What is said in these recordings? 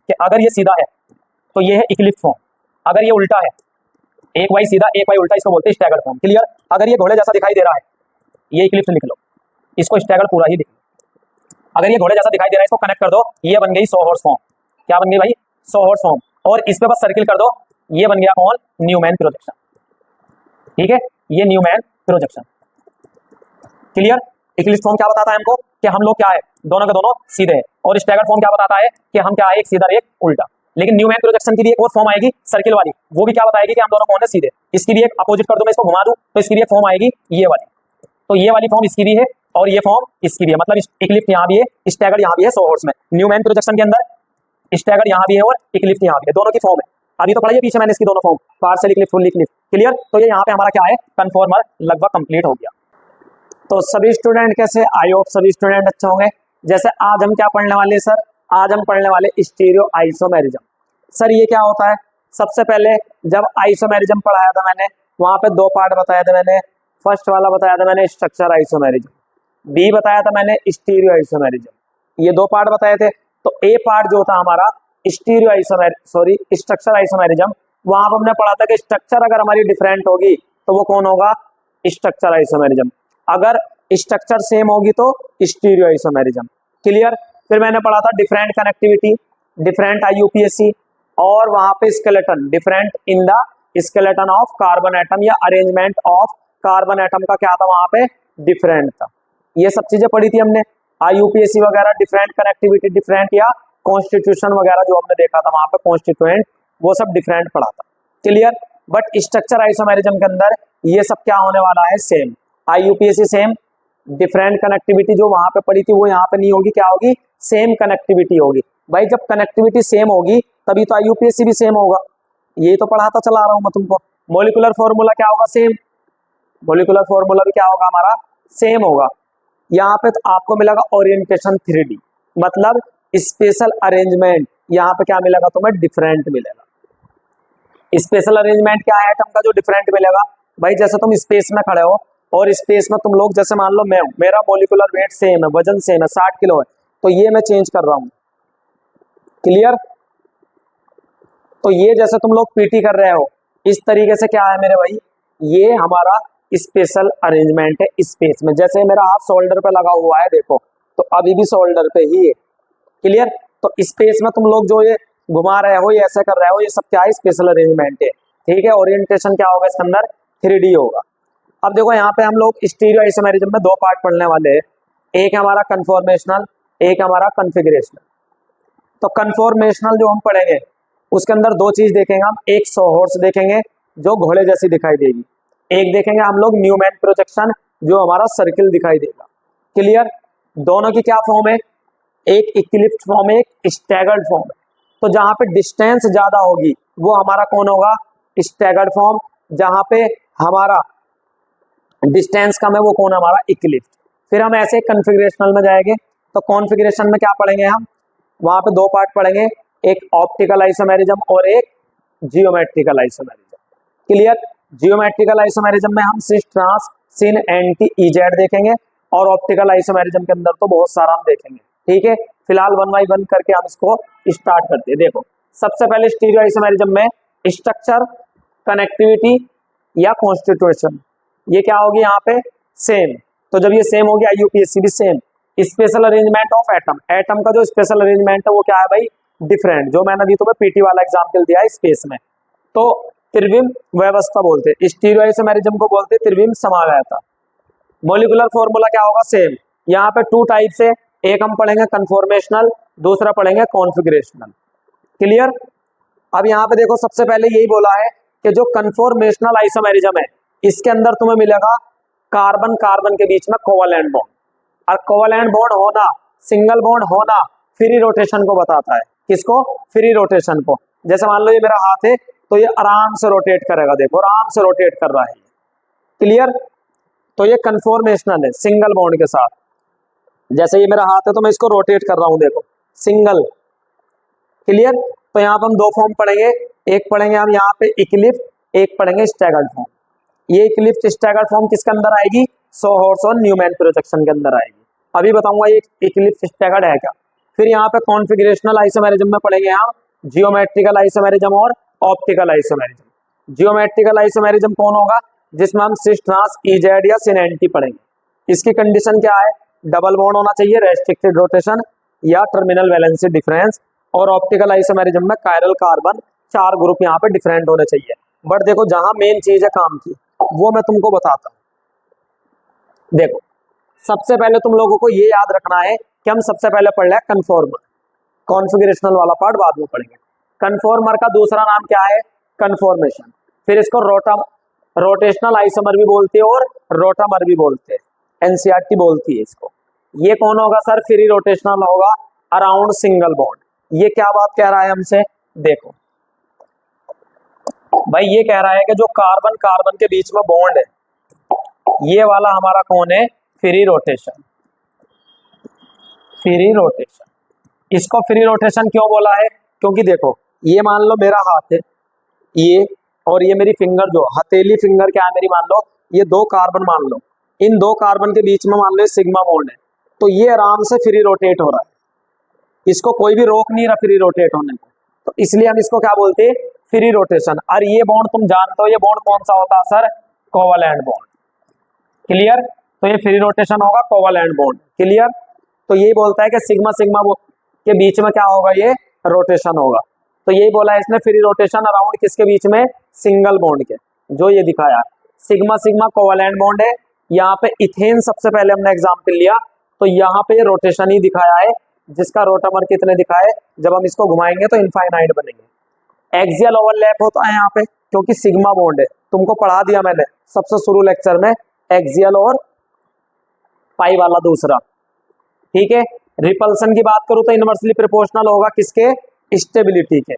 कि अगर ये सीधा है तो ये है इक्लिप्स फॉर्म, अगर ये उल्टा है, एक वाई सीधा एक वाई उल्टा, इसको बोलते हैं स्टैगर्ड फॉर्म। क्लियर? अगर ये घोड़े जैसा दिखाई दे रहा है, ये इक्लिप्स लिख लो, इसको स्टैगर्ड पूरा ही लिख लो। अगर ये घोड़े जैसा दिखाई दे रहा है, इसको कनेक्ट कर दो, ये बन गई 100 हॉर्स फॉर्म। क्या बन गई भाई? 100 हॉर्स फॉर्म। और इस पे बस सर्किल कर दो, ये बन गया कौन? Newman projection. ठीक है, ये Newman projection. Clear? Eclipse form क्या बताता है हमको कि हम लोग क्या है, दोनों के दोनों सीधे हैं। और स्टैगर्ड फॉर्म क्या बताता है कि हम क्या है, एक सीधा एक उल्टा। लेकिन न्यूमैन प्रोजेक्शन की भी एक और फॉर्म आएगी सर्किल वाली, वो भी क्या बताएगी कि हम दोनों कौन है, सीधे। इसकी भी एक अपोजिट कर दो, मैं इसको घुमा दूं तो इसकी भी एक फॉर्म आएगी ये वाली। तो ये वाली फॉर्म इसकी भी है और ये फॉर्म इसकी भी है, मतलब इक्लिप्स यहाँ भी है, स्टैगर्ड यहाँ भी है 100 हॉर्स में। न्यूमैन प्रोजेक्शन के अंदर स्टैगर्ड यहाँ भी है और इक्लिप्स यहाँ भी है, दोनों की फॉर्म है। अभी तो पढ़ाइए पीछे मैंने इसकी दोनों form, partial Eclipse, full Eclipse. Clear? तो ये यहाँ पे हमारा क्या है, कन्फॉर्मर लगभग कंप्लीट हो गया। तो सभी स्टूडेंट कैसे, आई होप सभी स्टूडेंट अच्छे होंगे। जैसे आज हम क्या पढ़ने वाले सर, आज हम पढ़ने वाले स्टीरियो आइसोमेरिज्म। सर ये क्या होता है? सबसे पहले जब आइसोमेरिज्म पढ़ाया था मैंने, वहां पे दो पार्ट बताया था मैंने। फर्स्ट वाला बताया था मैंने स्ट्रक्चर आइसोमेरिज्म, बी बताया था मैंने स्टीरियो आइसोमेरिज्म, ये दो पार्ट बताए थे। तो ए पार्ट जो था हमारा स्टीरियो स्ट्रक्चर आइसोमेरिज्म, वहां पर हमने पढ़ा था कि स्ट्रक्चर अगर हमारी डिफरेंट होगी तो वो कौन होगा, स्ट्रक्चर आइसोमेरिज्म। अगर स्ट्रक्चर सेम होगी तो स्टीरियो आइसोमेरिज्म। क्लियर? फिर मैंने पढ़ा था डिफरेंट कनेक्टिविटी, डिफरेंट आईयूपीएसी, और वहां पे skeleton, different in the skeleton of carbon atom या अरेंजमेंट ऑफ कार्बन एटम का क्या था वहां पे, डिफरेंट था। ये सब चीजें पढ़ी थी हमने, आईयूपीएसी वगैरह, डिफरेंट कनेक्टिविटी, डिफरेंट या कॉन्स्टिट्यूशन वगैरह जो हमने देखा था वहां पे कॉन्स्टिट्यूएंट, वो सब डिफरेंट पढ़ा था। क्लियर? बट स्ट्रक्चर आइसोमेरिज्म के अंदर ये सब क्या होने वाला है, same. IUPAC same, different connectivity जो वहां पे पड़ी थी वो यहाँ पे नहीं होगी, क्या होगी, सेम कनेक्टिविटी होगी। भाई जब कनेक्टिविटी सेम होगी तभी तो आईयूपीएसी भी सेम होगा, ये तो पढ़ाता चला रहा हूं मैं तुमको। मॉलिक्यूलर फॉर्मूला क्या होगा, सेम। मॉलिक्यूलर फॉर्मूला भी क्या होगा हमारा, सेम होगा। यहाँ पे तो आपको मिलेगा ओरिएंटेशन 3D, मतलब स्पेशल अरेंजमेंट। यहाँ पे क्या मिलेगा तुम्हें, डिफरेंट मिलेगा। स्पेशल अरेंजमेंट क्या है एटम का, जो डिफरेंट मिलेगा। भाई जैसे तुम स्पेस में खड़े हो और स्पेस में तुम लोग, जैसे मान लो मैं हूं, मेरा मॉलिक्यूलर वेट सेम है, वजन सेम है, 60 किलो है, तो ये मैं चेंज कर रहा हूं। क्लियर? तो ये जैसे तुम लोग पीटी कर रहे हो, इस तरीके से क्या है मेरे भाई, ये हमारा स्पेशल अरेंजमेंट है स्पेस में। जैसे मेरा हाथ शोल्डर पे लगा हुआ है देखो, तो अभी भी शोल्डर पे ही है। क्लियर? तो स्पेस में तुम लोग जो ये घुमा रहे हो, ये ऐसे कर रहे हो, ये सब क्या है, स्पेशल अरेंजमेंट है। ठीक है? ओरिएंटेशन क्या होगा इसके अंदर, 3D होगा। अब देखो यहाँ पे हम लोग स्टीरियो आइसोमेरिज्म में दो पार्ट पढ़ने वाले हैं, एक हमारा कन्फॉर्मेशनल, एक हमारा कॉन्फ़िगरेशनल। तो कन्फॉर्मेशनल जो हम पढ़ेंगे उसके अंदर दो चीज देखेंगे हम, एक 100 हॉर्स देखेंगे जो घोड़े जैसी दिखाई देगी, एक देखेंगे हम लोग न्यूमैन प्रोजेक्शन जो हमारा सर्किल दिखाई देगा। क्लियर? दोनों की क्या फॉर्म है, एक इक्लिप्स फॉर्म है, एक स्टैगर्ड फॉर्म है। तो जहां पे डिस्टेंस ज्यादा होगी वो हमारा कौन होगा, स्टैगर्ड फॉर्म। जहां पे हमारा डिस्टेंस कम है वो कौन, हमारा इक्लिप्स। फिर हम ऐसे कॉन्फ़िगरेशनल में जाएंगे, तो कॉन्फ़िगरेशन में क्या पढ़ेंगे हम, वहां पे दो पार्ट पढ़ेंगे, एक ऑप्टिकल आइसोमेरिज्म और एक geometrical isomerism. Clear? Geometrical isomerism में हम सिस, ट्रांस, सिन, एंटी, इजेड देखेंगे, और ऑप्टिकल आइसोमेरिज्म के अंदर तो बहुत सारा हम देखेंगे। ठीक है? फिलहाल 1 बाय 1 करके हम इसको स्टार्ट करते हैं। देखो सबसे पहले स्टीरियो आइसोमेरिज्म में स्ट्रक्चर, कनेक्टिविटी या कॉन्स्टिट्यूशन, ये क्या होगी यहाँ पे, सेम। तो जब ये सेम होगी, आईयूपीएसी भी same. Special arrangement of atom, atom का जो स्पेशल अरेंजमेंट है वो क्या है भाई, डिफरेंट, जो मैंने अभी तुम्हें पीटी वाला एग्जाम्पल दिया है स्पेस में। तो त्रिविम व्यवस्था बोलते हैं, स्टीरियो आइसोमेरिज्म को बोलते हैं त्रिविम समावयवता। मॉलिक्यूलर फॉर्मूला क्या होगा, सेम। यहाँ पे 2 टाइप से, एक हम पढ़ेंगे कन्फॉर्मेशनल, दूसरा पढ़ेंगे कॉन्फ़िगरेशनल। क्लियर? अब यहाँ पे देखो सबसे पहले यही बोला है कि जो कन्फॉर्मेशनल आइसोमेरिज्म है इसके अंदर तुम्हें मिलेगा कार्बन कार्बन के बीच में कोवैलेंट बॉन्ड, और कोवैलेंट बॉन्ड होना, सिंगल बॉन्ड होना फ्री रोटेशन को बताता है। किसको, फ्री रोटेशन को। जैसे मान लो ये मेरा हाथ है तो ये आराम से रोटेट करेगा, देखो आराम से रोटेट कर रहा है। क्लियर? तो ये कन्फॉर्मेशनल है, सिंगल बॉन्ड के साथ। जैसे ये मेरा हाथ है तो मैं इसको रोटेट कर रहा हूं, देखो सिंगल। क्लियर? तो यहाँ पे हम दो फॉर्म पढ़ेंगे, एक पढ़ेंगे हम यहाँ पे इक्लिप्स, एक पढ़ेंगे स्टैगर्ड फॉर्म। ये इक्लिप्स स्टैगर्ड फॉर्म किसके अंदर आएगी, 100 हॉर्स और न्यूमैन प्रोजेक्शन के अंदर आएगी। अभी बताऊंगा ये इक्लिप्स स्टैगर्ड है क्या, फिर यहाँ पे कॉन्फिगरेशनल आइसोमेरिज्म में पढ़ेंगे हम जियोमेट्रिकल आइसोमेरिज्म और ऑप्टिकल आइसोमेरिज्म। जियोमेट्रिकल आइसोमेरिज्म कौन होगा? जिसमें हम सिस ट्रांस इजेड या सिनेंटी पढ़ेंगे। इसकी कंडीशन क्या है? डबल बॉन्ड होना चाहिए, रेस्ट्रिक्टेड रोटेशन या टर्मिनल वैलेंसी डिफरेंस। और ऑप्टिकल आइसोमेरिज्म में कायरल कार्बन 4 ग्रुप यहाँ पे डिफरेंट होने चाहिए। बट देखो जहां मेन चीज है काम की वो मैं तुमको बताता हूँ। देखो सबसे पहले तुम लोगों को ये याद रखना है कि हम सबसे पहले पढ़ रहे हैं कन्फॉर्मर, कॉन्फ़िगरेशनल वाला पार्ट बाद में पढ़ेंगे। कन्फॉर्मर का दूसरा नाम क्या है? कन्फॉर्मेशन। फिर इसको रोटेशनल आइसोमर भी बोलते हैं और रोटामर भी बोलते हैं, एनसीईआरटी बोलती है इसको। ये कौन होगा सर? फ्री रोटेशनल होगा अराउंड सिंगल बॉन्ड। ये क्या बात कह रहा है हमसे? देखो भाई ये कह रहा है कि जो कार्बन कार्बन के बीच में बॉन्ड है ये वाला हमारा कौन है? Free rotation. Free rotation. इसको फ्री रोटेशन क्यों बोला है? क्योंकि देखो ये मान लो मेरा हाथ है ये, और ये मेरी फिंगर जो हथेली फिंगर क्या है मेरी, मान लो ये 2 कार्बन मान लो, इन 2 कार्बन के बीच में मान लो सिग्मा बॉन्ड है, तो ये आराम से फ्री रोटेट हो रहा है, इसको कोई भी रोक नहीं रहा फ्री रोटेट होने को, तो इसलिए हम इसको क्या बोलते हैं? Free rotation. और ये बॉन्ड तुम जानते हो ये बॉन्ड कौन सा होता है सर? Covalent bond. क्लियर? तो ये फ्री रोटेशन होगा कोवैलेंट बॉन्ड। क्लियर? तो यही बोलता है कि सिग्मा सिग्मा के बीच में क्या होगा? ये रोटेशन होगा। तो यही बोला है इसने फ्री रोटेशन अराउंड किसके बीच में? सिंगल बॉन्ड के, जो ये दिखाया सिग्मा सिग्मा कोवैलेंट बॉन्ड है। यहाँ पे इथेन सबसे पहले हमने एग्जाम्पल लिया, तो यहाँ पे रोटेशन ही दिखाया है, जिसका रोटामर कितने दिखाए, जब हम इसको घुमाएंगे तो इनफाइनाइट बनेंगे। एक्सियल ओवरलैप होता है यहाँ पे क्योंकि सिग्मा बॉन्ड है, तुमको पढ़ा दिया मैंने सबसे शुरू लेक्चर में, एक्सियल और पाई वाला दूसरा। ठीक है। रिपल्सन की बात करूं तो इनवर्सली प्रोपोर्शनल होगा किसके? स्टेबिलिटी के।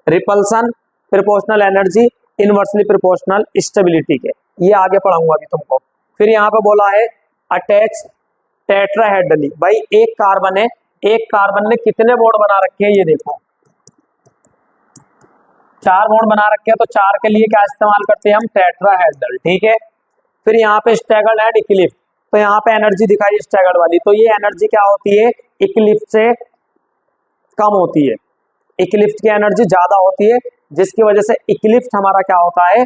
Repulsion proportional energy inversely proportional stability के, ये आगे पढ़ाऊंगा अभी तुमको। फिर यहाँ पे बोला है अटैच टेट्राहेड्रली। भाई एक कार्बन है, एक कार्बन ने कितने बॉन्ड बना रखे हैं ये देखो, 4 बॉन्ड बना रखे हैं, तो 4 के लिए क्या इस्तेमाल करते हैं हम? टेट्राहेड्रल। ठीक है। फिर यहाँ पे स्टैगर्ड एंड इक्लिप्स, तो यहाँ पे एनर्जी दिखाई स्टैगर्ड वाली, तो ये एनर्जी क्या होती है? इक्लिप्स से कम होती है, इक्लिप्स की एनर्जी ज्यादा होती है, जिसकी वजह से इक्लिप्स हमारा क्या होता है?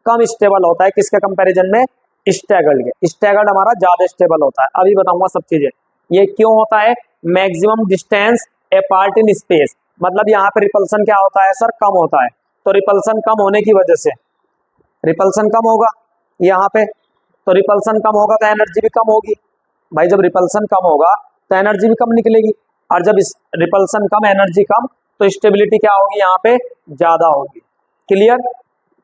कम स्टेबल होता है। किसके कंपैरिजन में? स्टैगर्ड के। स्टैगर्ड हमारा ज्यादा स्टेबल होता है, अभी बताऊंगा सब चीजें। ये क्यों होता है? Maximum distance apart in space, मतलब यहाँ पे रिपल्सन क्या होता है सर? कम होता है। तो रिपल्सन कम होने की वजह से, रिपल्सन कम होगा यहाँ पे, तो रिपल्सन कम होगा तो एनर्जी भी कम होगी। भाई जब रिपल्सन कम होगा तो एनर्जी भी कम निकलेगी, और जब इस रिपल्सन कम एनर्जी कम तो स्टेबिलिटी क्या होगी? यहाँ पे ज्यादा होगी। क्लियर?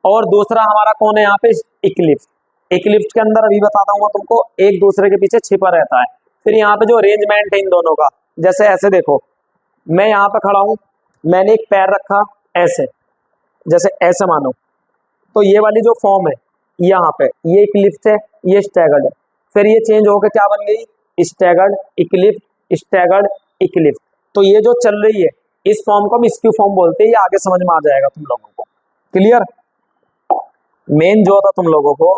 और दूसरा हमारा कौन है यहाँ पे? इक्लिप्स। इक्लिप्स के अंदर अभी बताता हूँ तुमको, एक दूसरे के पीछे छिपा रहता है। फिर यहाँ पे जो अरेंजमेंट है इन दोनों का, जैसे ऐसे देखो, मैं यहाँ पे खड़ा हूँ, मैंने एक पैर रखा ऐसे, जैसे ऐसे मानो, तो ये वाली जो फॉर्म है यहाँ पे, ये इक्लिप्स है, ये स्टैगर्ड है। फिर ये चेंज होकर क्या बन गई? Staggered Eclipse, staggered Eclipse. तो ये जो चल रही है इस फॉर्म को हम स्क्यू फॉर्म बोलते हैं, ये आगे समझ में आ जाएगा तुम लोगों को। क्लियर? मेन जो था तुम लोगों को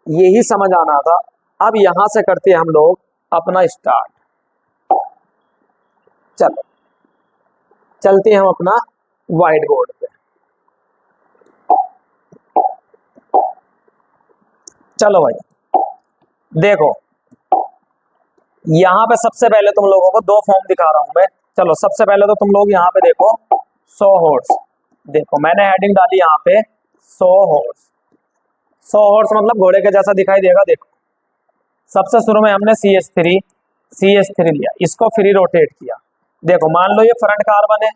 यही समझ आना था। अब यहां से करते हैं हम लोग अपना स्टार्ट। चलो चलते हैं हम अपना व्हाइट बोर्ड पे। चलो भाई देखो, यहां पे सबसे पहले तुम लोगों को 2 फॉर्म दिखा रहा हूं मैं। चलो सबसे पहले तो तुम लोग यहाँ पे देखो 100 हॉर्स, देखो मैंने हेडिंग डाली यहाँ पे 100 हॉर्स। 100 हॉर्स मतलब घोड़े के जैसा दिखाई देगा। देखो सबसे शुरू में हमने CH3 लिया, इसको फ्री रोटेट किया। देखो मान लो ये फ्रंट कार्बन है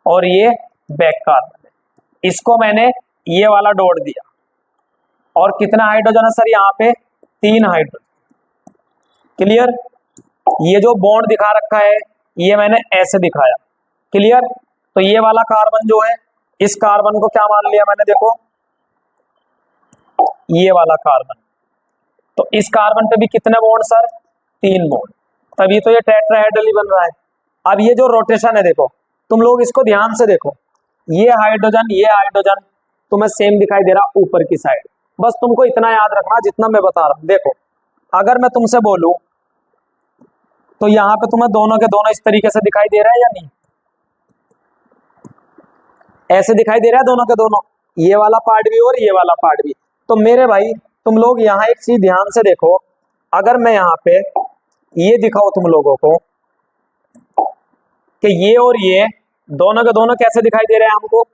और ये बैक कार्बन है, इसको मैंने ये वाला डॉट दिया, और कितना हाइड्रोजन है सर यहाँ पे? 3 हाइड्रोजन। क्लियर? ये जो बॉन्ड दिखा रखा है ये मैंने ऐसे दिखाया। क्लियर? तो ये वाला कार्बन जो है, इस कार्बन को क्या मान लिया मैंने? देखो ये वाला कार्बन, तो इस कार्बन पे भी कितने बॉन्ड सर? 3 बॉन्ड, तभी तो ये टेट्राहेड्रल बन रहा है। अब ये जो रोटेशन है देखो, तुम लोग इसको ध्यान से देखो, ये हाइड्रोजन तुम्हें सेम दिखाई दे रहा ऊपर की साइड। बस तुमको इतना याद रखना जितना मैं बता रहा हूं। देखो अगर मैं तुमसे बोलूं तो यहाँ पे तुम्हें दोनों के दोनों इस तरीके से दिखाई दे रहा है या नहीं, ऐसे दिखाई दे रहा है दोनों के दोनों, ये वाला पार्ट भी और ये वाला पार्ट भी। तो मेरे भाई तुम लोग यहाँ एक चीज ध्यान से देखो, अगर मैं यहाँ पे ये दिखाऊं तुम लोगों को कि ये और ये दोनों के दोनों कैसे दिखाई दे रहे हैं हमको,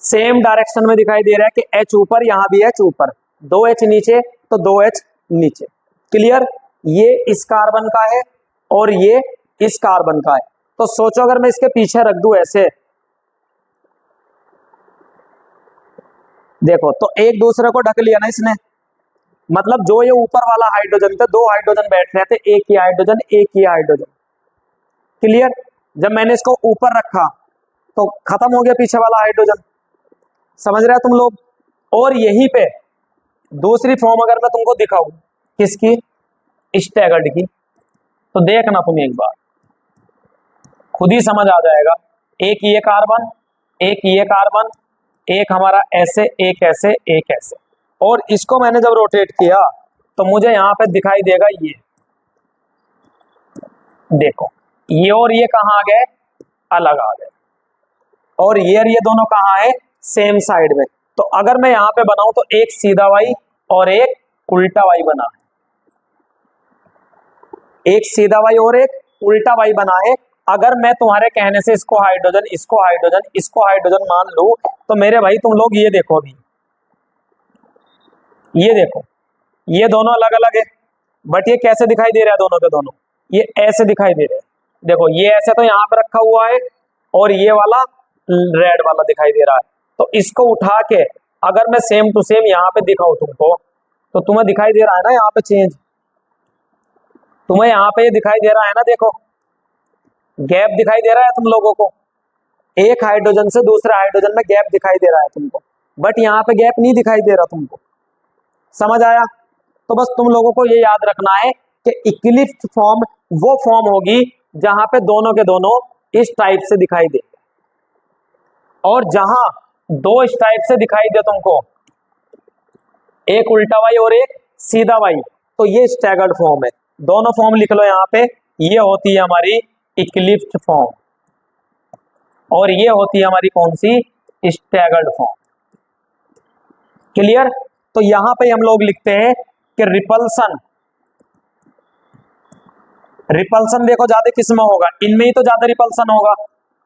सेम डायरेक्शन में दिखाई दे रहा है कि एच ऊपर, यहाँ भी एच ऊपर, 2H नीचे तो 2H नीचे। क्लियर, ये इस कार्बन का है और ये इस कार्बन का है। तो सोचो अगर मैं इसके पीछे रख दूं ऐसे, देखो तो एक दूसरे को ढक लिया ना इसने, मतलब जो ये ऊपर वाला हाइड्रोजन थे, दो हाइड्रोजन बैठ रहे थे, एक ही हाइड्रोजन एक ही हाइड्रोजन। क्लियर, जब मैंने इसको ऊपर रखा तो खत्म हो गया पीछे वाला हाइड्रोजन, समझ रहे हो तुम लोग। और यहीं पे दूसरी फॉर्म अगर मैं तुमको दिखाऊं किसकी, स्टैगर्ड की, तो देखना तुम एक बार, खुद ही समझ आ जाएगा। एक ये कार्बन, एक ये कार्बन, एक हमारा ऐसे, एक ऐसे, एक ऐसे, और इसको मैंने जब रोटेट किया तो मुझे यहां पे दिखाई देगा ये, देखो ये और ये कहाँ आ गए, अलग आ गए, और ये दोनों कहाँ है, सेम साइड में। तो अगर मैं यहां पे बनाऊं तो एक सीधा वाई और एक उल्टा वाई बना है, एक सीधा वाई और एक उल्टा वाई बना है। अगर मैं तुम्हारे कहने से इसको हाइड्रोजन, इसको हाइड्रोजन, इसको हाइड्रोजन मान लूं, तो मेरे भाई तुम लोग ये देखो, अभी ये देखो, ये दोनों अलग अलग है, बट ये कैसे दिखाई दे रहा है दोनों के दोनों, ये ऐसे दिखाई दे रहे हैं। देखो ये ऐसे तो यहाँ पे रखा हुआ है, और ये वाला रेड वाला दिखाई दे रहा है। तो इसको उठा के अगर मैं सेम टू सेम यहाँ पे दिखाऊं तुमको, तो तुम्हें दिखाई दे रहा है ना यहाँ पे चेंज, तुम्हें यहाँ पे ये दिखाई दे रहा है ना, देखो गैप दिखाई दे रहा है तुम लोगों को, एक हाइड्रोजन से दूसरे हाइड्रोजन में गैप दिखाई दे रहा है तुमको, बट यहाँ पे गैप नहीं दिखाई दे रहा तुमको, समझ आया। तो बस तुम लोगों को ये याद रखना है कि इक्लिप्स फॉर्म वो फॉर्म होगी जहां पे दोनों के दोनों इस टाइप से दिखाई दे, और जहां दो इस टाइप से दिखाई दे तुमको, एक उल्टा वाई और एक सीधा वाई, तो ये स्टैगर्ड फॉर्म है। दोनों फॉर्म लिख लो यहाँ पे, ये होती है हमारी इक्लिप्स फॉर्म, और ये होती है हमारी कौन सी, स्टैगर्ड फॉर्म। क्लियर, तो यहां पे हम लोग लिखते हैं कि रिपल्सन, रिपल्सन देखो ज्यादा किस में होगा, इनमें ही तो ज्यादा रिपल्सन होगा,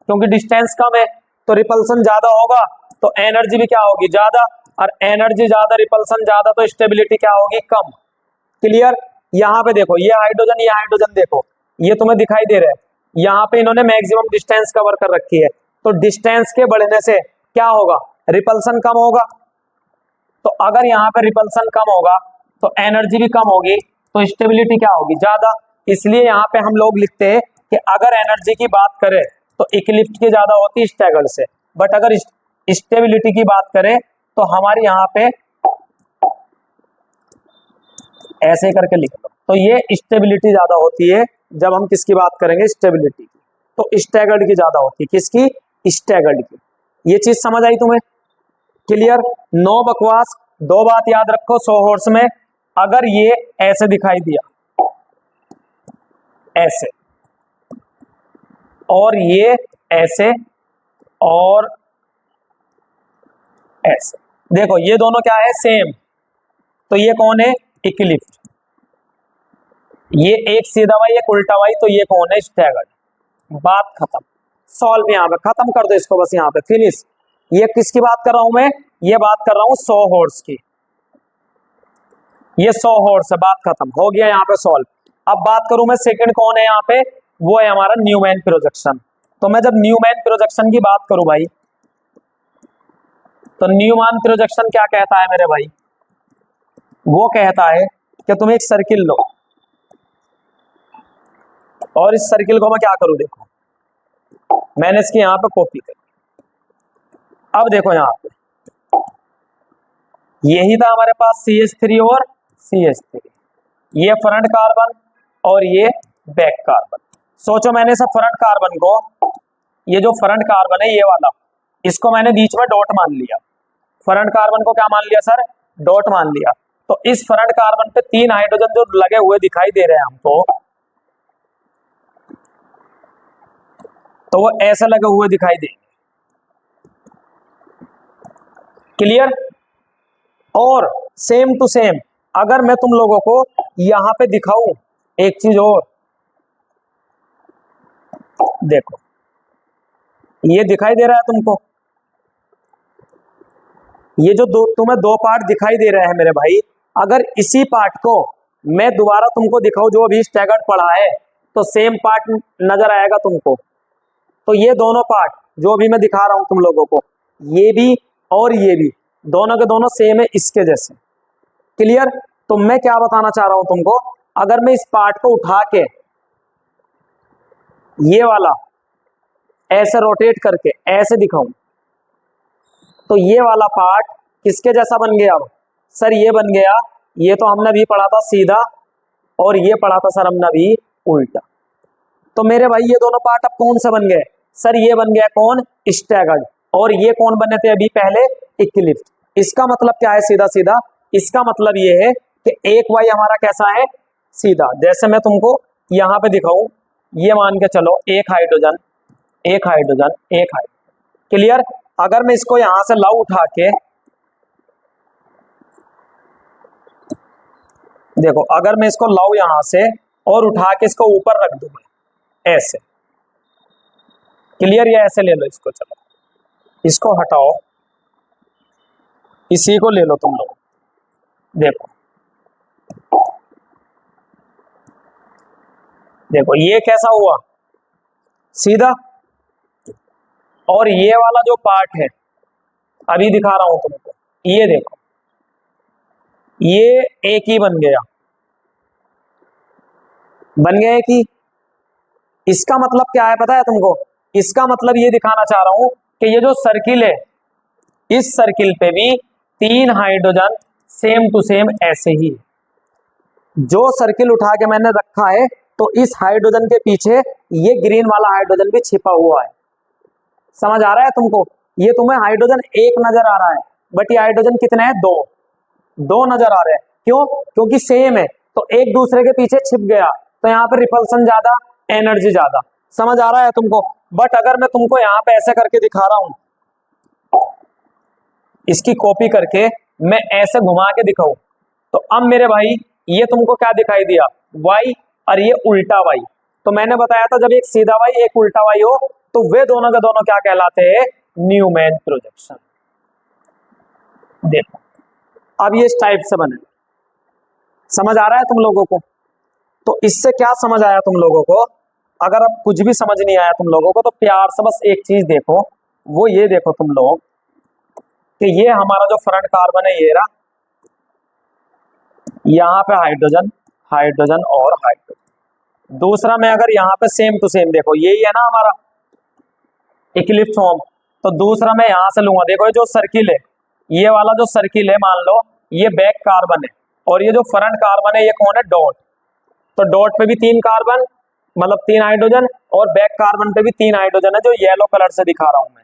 क्योंकि डिस्टेंस कम है, तो रिपल्सन ज्यादा होगा तो एनर्जी भी क्या होगी, ज्यादा, और एनर्जी ज्यादा, रिपल्सन ज्यादा, तो स्टेबिलिटी क्या होगी, कम। क्लियर, यहाँ पे देखो ये हाइड्रोजन देखो, ये तुम्हें दिखाई दे रहा है, यहाँ पे इन्होंने मैक्सिमम डिस्टेंस कवर कर रखी है, तो डिस्टेंस के बढ़ने से क्या होगा, रिपल्सन कम होगा। तो अगर यहाँ पे रिपल्सन कम होगा तो एनर्जी भी कम होगी, तो स्टेबिलिटी क्या होगी, ज्यादा। इसलिए यहाँ पे हम लोग लिखते हैं कि अगर एनर्जी की बात करें तो इक्लिप्स की ज्यादा होती है स्टैगर्ड से, बट अगर स्टेबिलिटी की बात करें तो हमारे यहाँ पे ऐसे करके लिख लो, तो ये स्टेबिलिटी ज्यादा होती है जब हम किसकी बात करेंगे, स्टेबिलिटी की, तो स्टैगर्ड की ज्यादा होती है, किसकी, स्टैगर्ड की। ये चीज समझ आई तुम्हें, क्लियर, नो बकवास, दो बात याद रखो 100 हॉर्स में, अगर ये ऐसे दिखाई दिया, ऐसे, और ये ऐसे, और ऐसे, देखो ये दोनों क्या है, सेम, तो ये कौन है, इक्लिप्स, ये एक सीधा वाई एक उल्टा वाई, तो ये कौन है, स्टैगर्ड। बात खत्म, सॉल्व, यहाँ पे खत्म कर दो इसको, बस यहाँ पे फिनिश। ये किसकी बात कर रहा हूं मैं, ये बात कर रहा हूं 100 हॉर्स की, ये 100 हॉर्स है, बात खत्म हो गया यहाँ पे सॉल्व। अब बात करूं मैं सेकंड कौन है यहाँ पे, वो है हमारा न्यूमैन प्रोजेक्शन। तो मैं जब न्यूमैन प्रोजेक्शन की बात करूं भाई, तो न्यूमैन प्रोजेक्शन क्या कहता है मेरे भाई, वो कहता है कि तुम एक सर्किल लो, और इस सर्किल को मैं क्या करूं, देखो मैंने इसकी यहाँ पे कॉपी करी, अब देखो यहाँ पे यही था हमारे पास CH3 और CH3, ये फ्रंट कार्बन और ये बैक कार्बन। सोचो मैंने सब फ्रंट कार्बन को, ये जो फ्रंट कार्बन है ये वाला, इसको मैंने बीच में डॉट मान लिया, फ्रंट कार्बन को क्या मान लिया सर, डॉट मान लिया। तो इस फ्रंट कार्बन पे 3 हाइड्रोजन जो लगे हुए दिखाई दे रहे हैं हमको, तो वो ऐसे लगे हुए दिखाई देंगे। क्लियर। और सेम टू सेम अगर मैं तुम लोगों को यहां पे दिखाऊं एक चीज और, देखो ये दिखाई दे रहा है तुमको, ये जो तुम्हें दो पार्ट दिखाई दे रहे हैं मेरे भाई, अगर इसी पार्ट को मैं दोबारा तुमको दिखाऊं जो अभी स्टैगर्ड पढ़ा है, तो सेम पार्ट नजर आएगा तुमको। तो ये दोनों पार्ट जो अभी मैं दिखा रहा हूं तुम लोगों को, ये भी और ये भी दोनों के दोनों सेम है इसके जैसे। क्लियर। तो मैं क्या बताना चाह रहा हूं तुमको, अगर मैं इस पार्ट को उठा के ये वाला ऐसे रोटेट करके ऐसे दिखाऊं, तो ये वाला पार्ट किसके जैसा बन गया? सर ये बन गया, ये तो हमने भी पढ़ा था सीधा, और ये पढ़ा था सर हमने भी उल्टा। तो मेरे भाई ये दोनों पार्ट अब कौन से बन गए? सर ये बन गया कौन? स्टैगर्ड। और ये कौन बने थे अभी पहले? इक्लिप्स। इसका मतलब क्या है? सीधा सीधा इसका मतलब ये है कि एक वाई हमारा कैसा है? सीधा। जैसे मैं तुमको यहां पे दिखाऊं, ये मान के चलो एक हाइड्रोजन एक हाइड्रोजन एक हाइड्रोजन। क्लियर। अगर मैं इसको यहां से लाऊं उठा के, देखो अगर मैं इसको लाऊं यहां से और उठा के इसको ऊपर रख दूं ऐसे, क्लियर। या ऐसे ले लो इसको, चलो इसको हटाओ, इसी को ले लो तुम लोग, देखो देखो ये कैसा हुआ? सीधा। और ये वाला जो पार्ट है अभी दिखा रहा हूं तुमको, ये देखो ये एक ही बन गया, बन गया एक ही। इसका मतलब क्या है पता है तुमको? इसका मतलब ये दिखाना चाह रहा हूं कि ये जो सर्किल है, इस सर्किल पे भी तीन हाइड्रोजन सेम टू सेम ऐसे ही। जो सर्किल उठा के मैंने रखा है, तो इस हाइड्रोजन के पीछे ये ग्रीन वाला हाइड्रोजन भी छिपा हुआ है। समझ आ रहा है तुमको? ये तुम्हें हाइड्रोजन एक नजर आ रहा है, बट ये हाइड्रोजन कितने हैं? दो। दो नजर आ रहे हैं। क्यों? क्योंकि सेम है, तो एक दूसरे के पीछे छिप गया, तो यहाँ पे रिपल्सन ज्यादा, एनर्जी ज्यादा। समझ आ रहा है तुमको? बट अगर मैं तुमको यहाँ पे ऐसे करके दिखा रहा हूं, इसकी कॉपी करके मैं ऐसे घुमा के दिखाऊं, तो अब मेरे भाई ये तुमको क्या दिखाई दिया? वाई, और ये उल्टा वाई। तो मैंने बताया था जब एक सीधा वाई एक उल्टा वाई हो, तो वे दोनों के दोनों क्या कहलाते हैं? Newman projection. देखो अब ये इस टाइप से बने। समझ आ रहा है तुम लोगों को? तो इससे क्या समझ आया तुम लोगों को? अगर अब कुछ भी समझ नहीं आया तुम लोगों को, तो प्यार से बस एक चीज देखो, वो ये देखो तुम लोग कि ये हमारा जो फ्रंट कार्बन है, ये रहा, यहाँ पे हाइड्रोजन हाइड्रोजन और हाइड्रोजन। दूसरा में अगर यहाँ पे सेम टू सेम देखो, यही है ना हमारा इक्लिप्स फॉर्म, तो दूसरा मैं यहां से लूंगा। देखो ये जो सर्किल है, ये वाला जो सर्किल है, मान लो ये बैक कार्बन है, और ये जो फ्रंट कार्बन है ये कौन है? डॉट। तो डॉट पे भी तीन कार्बन, मतलब तीन हाइड्रोजन, और बैक कार्बन पे भी तीन हाइड्रोजन है, जो येलो कलर से दिखा रहा हूं मैं।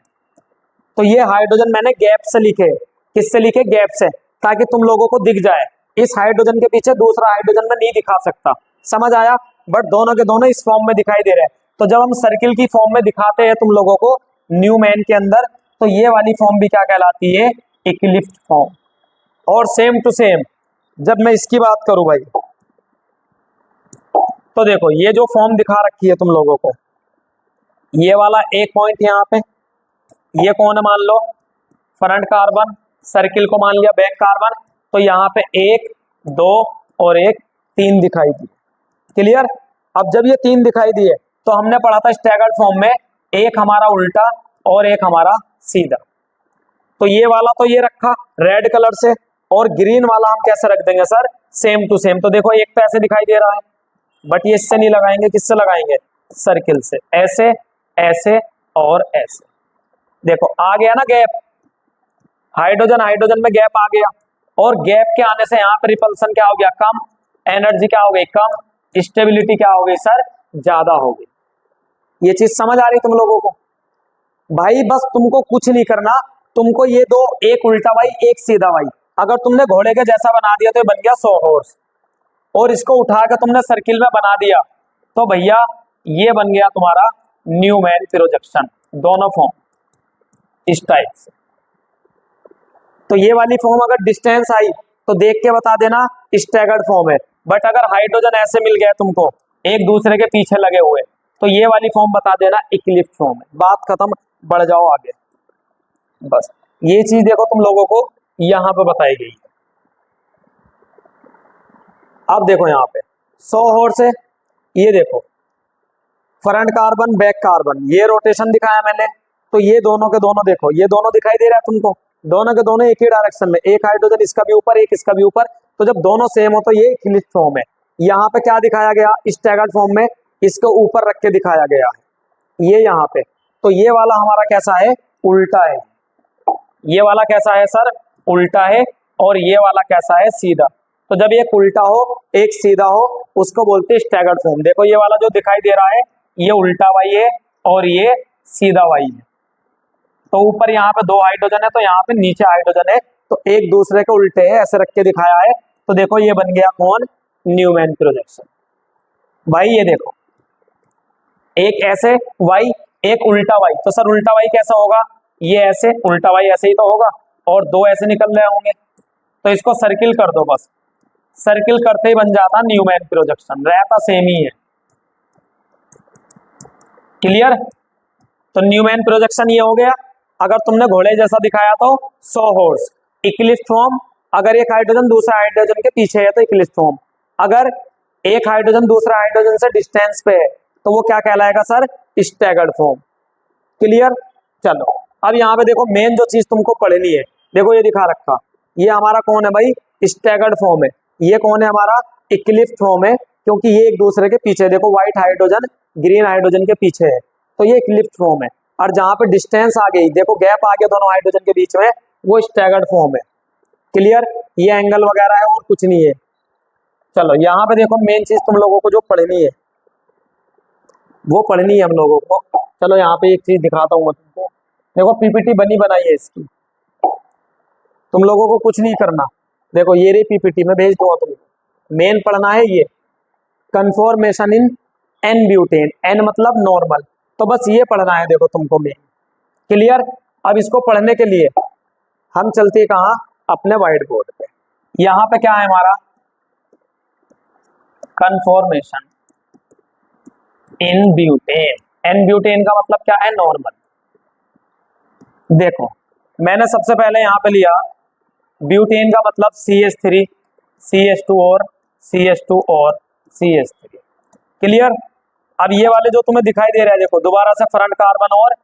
तो ये हाइड्रोजन मैंने गैप से लिखे। किससे लिखे? गैप से, ताकि तुम लोगों को दिख जाए इस हाइड्रोजन के पीछे दूसरा हाइड्रोजन में नहीं दिखा सकता। समझ आया? बट दोनों के दोनों इस फॉर्म में दिखाई दे रहे हैं। तो जब हम सर्किल की फॉर्म में दिखाते हैं तुम लोगों को न्यूमैन के अंदर, तो ये वाली फॉर्म भी क्या कहलाती है? Eclipse form. और सेम टू सेम जब मैं इसकी बात करूं भाई, तो देखो ये जो फॉर्म दिखा रखी है तुम लोगों को, ये वाला एक पॉइंट यहाँ पे, ये कौन है? मान लो फ्रंट कार्बन, सर्किल को मान लिया बैक कार्बन, तो यहाँ पे एक, दो और एक, तीन दिखाई दी। क्लियर। अब जब ये तीन दिखाई दिए, तो हमने पढ़ा था स्टैगर्ड फॉर्म में, एक हमारा उल्टा और एक हमारा सीधा। तो ये वाला तो ये रखा रेड कलर से, और ग्रीन वाला हम कैसे रख देंगे सर? Same to same. तो देखो एक तो ऐसे दिखाई दे रहा है, बट ये इससे नहीं लगाएंगे, किससे लगाएंगे? सर्किल से। ऐसे, ऐसे और ऐसे। देखो आ गया ना गैप, हाइड्रोजन हाइड्रोजन में गैप आ गया, और गैप के आने से यहाँ पे रिपल्सन क्या हो गया? कम। एनर्जी क्या हो गई? कम। स्टेबिलिटी क्या हो गई सर? ज्यादा हो गई। ये चीज समझ आ रही तुम लोगों को? भाई बस तुमको कुछ नहीं करना, तुमको ये दो, एक उल्टा वाई एक सीधा वाई, अगर तुमने घोड़े के जैसा बना दिया तो ये बन गया 100 हॉर्स, और इसको उठा के तुमने सर्किल में बना दिया, तो भैया ये बन गया तुम्हारा न्यूमैन प्रोजेक्शन, दोनों फॉर्म इस टाइप से। तो ये वाली फॉर्म अगर डिस्टेंस आई तो देख के बता देना स्टैगर्ड फॉर्म है, बट अगर हाइड्रोजन ऐसे मिल गया तुमको एक दूसरे के पीछे लगे हुए तो ये वाली फॉर्म बता देना इक्लिप्स फॉर्म है। बात खत्म, बढ़ जाओ आगे। बस ये चीज देखो तुम लोगों को यहां पे बताई गई है। अब देखो यहाँ पे 100 हॉर्स है, ये देखो फ्रंट कार्बन बैक कार्बन, ये रोटेशन दिखाया मैंने। तो ये दोनों के दोनों देखो, ये दोनों दिखाई दे रहा है तुमको, दोनों के दोनों एक ही डायरेक्शन में, एक हाइड्रोजन इसका भी ऊपर एक इसका भी ऊपर। तो जब दोनों सेम हो तो ये इक्लिप्स फॉर्म है। यहाँ पे क्या दिखाया गया स्टैगर्ड फॉर्म में, इसको ऊपर रख के दिखाया गया है ये यहाँ पे। तो ये वाला हमारा कैसा है, उल्टा है। ये वाला कैसा है सर, उल्टा है। और ये वाला कैसा है, सीधा। तो जब एक उल्टा हो एक सीधा हो उसको बोलते हैं स्टैगर्ड फॉर्म। देखो ये वाला जो दिखाई दे रहा है ये उल्टा वाई है और ये सीधा वाई है। तो ऊपर यहाँ पे 2 हाइड्रोजन है तो यहाँ पे नीचे हाइड्रोजन है, तो एक दूसरे के उल्टे है, ऐसे रख के दिखाया है। तो देखो ये बन गया कौन, न्यूमैन प्रोजेक्शन। भाई ये देखो एक ऐसे वाई एक उल्टा वाई, तो सर उल्टा वाई कैसा होगा, ये ऐसे, उल्टा वाई ऐसे ही तो होगा, और 2 ऐसे निकल रहे होंगे। तो इसको सर्किल कर दो, बस सर्किल करते ही बन जाता न्यूमैन प्रोजेक्शन, रहता सेम ही है। क्लियर। तो न्यूमैन प्रोजेक्शन ये हो गया। अगर तुमने घोड़े जैसा दिखाया तो 100 हॉर्स इक्लिप्स फॉर्म। अगर एक हाइड्रोजन दूसरा हाइड्रोजन के पीछे है तो इक्लिप्स फॉर्म। अगर एक हाइड्रोजन दूसरा हाइड्रोजन से डिस्टेंस पे है तो वो क्या कहलाएगा सर, स्टैगर्ड फॉर्म। क्लियर। चलो अब यहाँ पे देखो मेन जो चीज तुमको पढ़नी है, देखो ये दिखा रखा, ये हमारा कौन है भाई, स्टैगर्ड फॉर्म है। ये कौन है हमारा, इक्लिप्स फॉर्म है, क्योंकि ये एक दूसरे के पीछे, देखो व्हाइट हाइड्रोजन ग्रीन हाइड्रोजन के पीछे है, तो ये इक्लिप्स फॉर्म है। और जहां पे डिस्टेंस आ गई, देखो गैप आ गया दोनों हाइड्रोजन के बीच में, वो स्टैगर्ड फॉर्म है। क्लियर। ये एंगल वगैरह है और कुछ नहीं है। चलो यहाँ पे देखो मेन चीज तुम लोगों को जो पढ़नी है वो पढ़नी है हम लोगों को। चलो यहाँ पे एक चीज दिखाता हूँ मैं तुमको, देखो पीपीटी बनी बनाई है इसकी, तुम लोगों को कुछ नहीं करना। देखो ये रही पीपीटी में भेज दूंगा तुमको, मेन पढ़ना है ये conformation in n butane, n मतलब नॉर्मल, तो बस ये पढ़ना है देखो तुमको मेन। क्लियर। अब इसको पढ़ने के लिए हम चलते कहाँ, अपने व्हाइट बोर्ड पे। यहाँ पे क्या है हमारा, कन्फॉर्मेशन इन ब्यूटेन। एन ब्यूटेन का मतलब क्या है, नॉर्मल। देखो मैंने सबसे पहले यहाँ पे लिया ब्यूटेन का मतलब CH3 CH2 और CH2 और CH3। क्लियर। अब ये वाले जो तुम्हें दिखाई दे रहे हैं, देखो दोबारा से फ्रंट कार्बन और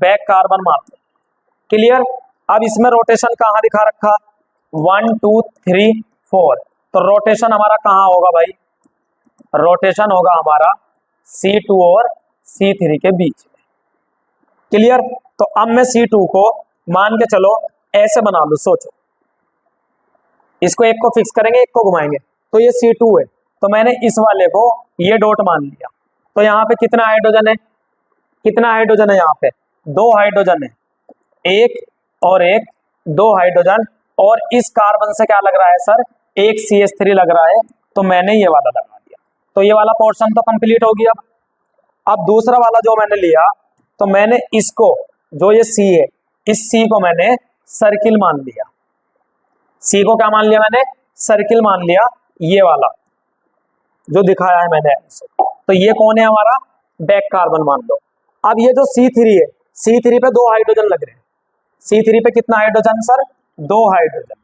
बैक कार्बन मान लो। क्लियर। अब इसमें रोटेशन कहाँ दिखा रखा, 1 2 3 4, तो रोटेशन हमारा कहाँ होगा भाई, रोटेशन होगा हमारा C2 और C3 के बीच में। क्लियर। तो अब मैं C2 को मान के चलो ऐसे बना लू, सोचो इसको एक को फिक्स करेंगे एक को घुमाएंगे, तो ये C2 है, तो मैंने इस वाले को ये डॉट मान लिया। तो यहाँ पे कितना हाइड्रोजन है, कितना हाइड्रोजन है, यहाँ पे 2 हाइड्रोजन है, एक और एक, 2 हाइड्रोजन। और इस कार्बन से क्या लग रहा है सर, एक CH3 लग रहा है, तो मैंने ये वाला लगा दिया। तो ये वाला पोर्शन तो कंप्लीट हो गया। अब दूसरा वाला जो मैंने लिया, तो मैंने इसको, जो ये C है, इस C को मैंने सर्किल मान लिया। C को क्या मान लिया मैंने, सर्किल मान लिया, ये वाला जो दिखाया है मैंने। तो ये कौन है हमारा, बैक कार्बन मान लो। अब ये जो C3 है, C3 पे 2 हाइड्रोजन लग रहे हैं। C3 पे कितना हाइड्रोजन सर, 2 हाइड्रोजन।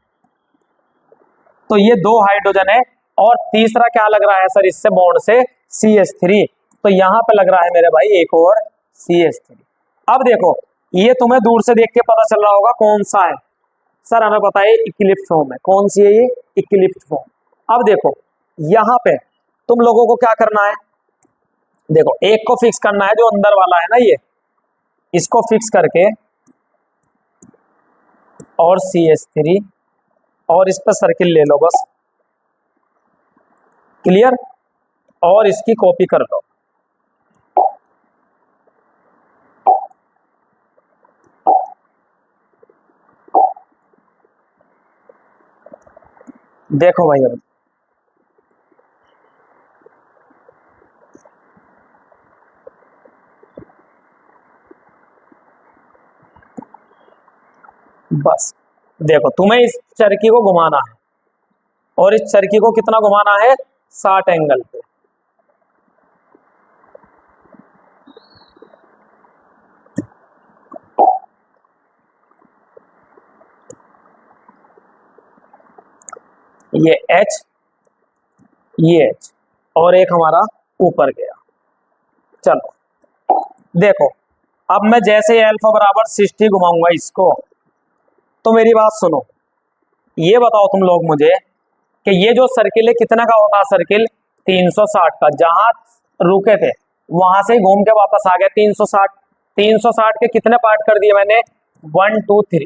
तो ये 2 हाइड्रोजन है, और तीसरा क्या लग रहा है सर इससे बॉन्ड से, CH3। तो यहाँ पे लग रहा है मेरे भाई एक और CH3। अब देखो ये तुम्हें दूर से देख के पता चल रहा होगा कौन सा है, सर हमें पता है इक्लिप्स फॉर्म है। कौन सी है ये, इक्लिप्स फॉर्म। अब देखो यहाँ पे तुम लोगों को क्या करना है, देखो एक को फिक्स करना है जो अंदर वाला है ना, ये इसको फिक्स करके और CH3 और इस पर सर्किल ले लो बस। क्लियर। और इसकी कॉपी कर लो। देखो भाई अब बस देखो, तुम्हें इस चरखी को घुमाना है और इस चरखी को कितना घुमाना है, 60 एंगल पे। ये H, ये H और एक हमारा ऊपर गया। चलो देखो, अब मैं जैसे अल्फा बराबर 60 घुमाऊंगा इसको, तो मेरी बात सुनो, ये बताओ तुम लोग मुझे कि ये जो सर्किल है कितना का होगा, सर्किल 360 का। जहां रुके थे वहां से घूम के वापस आ गया 360। 360 के कितने पार्ट कर दिए मैंने, 1 2 3,